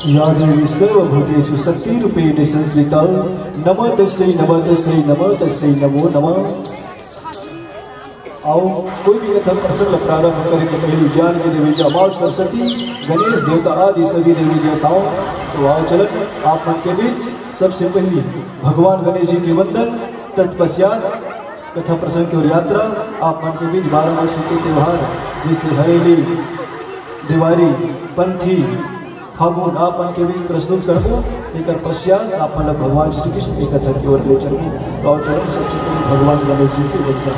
या देवी सर्वभूतेषु शक्तिरूपेण संस्थिता नमो तस्यै नमो नमः। आओ कोई भी कथा प्रसंग प्रारंभ करें तो पहली ज्ञान की देवी अमाव सरस्वती गणेश देवता आदि सभी देवी देवताओं तो आओ चलन आप मन के बीच सबसे पहले भगवान गणेश जी के वंदन तत्पश्चात कथा प्रसंग की ओर यात्रा आप मन के बीच 12 वर्ष के त्यौहार जैसे हरेली दिवाली पंथी फागुन आप मन के बीच प्रस्तुत करबो लेकर पश्चात आप मन भगवान श्री कृष्ण की कथा की ओर ले चलबो। तो चलो सबसे पहले भगवान गणेश जी के वंदन।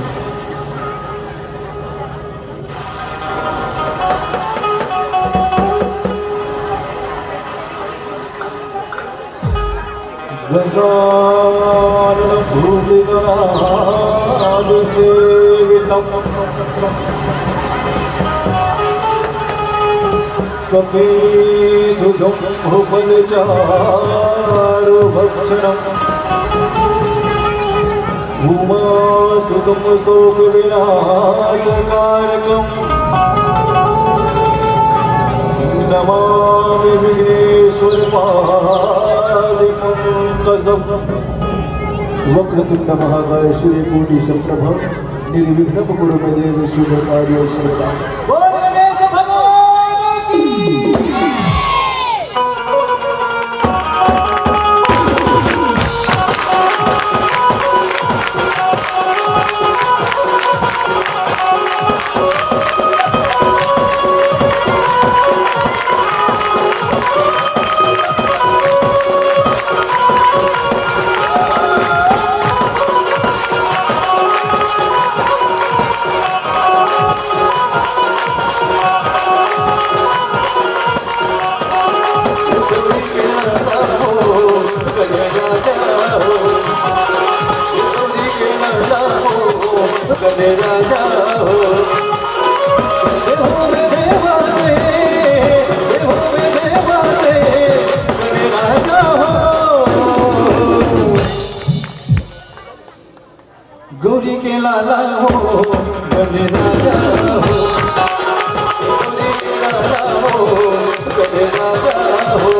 गजानन भूतगणाधिसेवितं कपिध्वजम्भुफलचारुभक्षणम् उमासुतं शोकविनाशकारकम् नमामि विघ्नेश्वरपादिपङ्कजम्। वक्रतुण्ड महाकाय सूर्यकोटि समप्रभा निर्विघ्नं कुरु मे देव शुभकार्यं सर्वदा। गौरी के लाला हो गणे राजा हो, गौरी के लाला हो गणे राजा हो।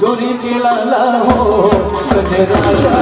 गौरी के लाला हो गणे राजा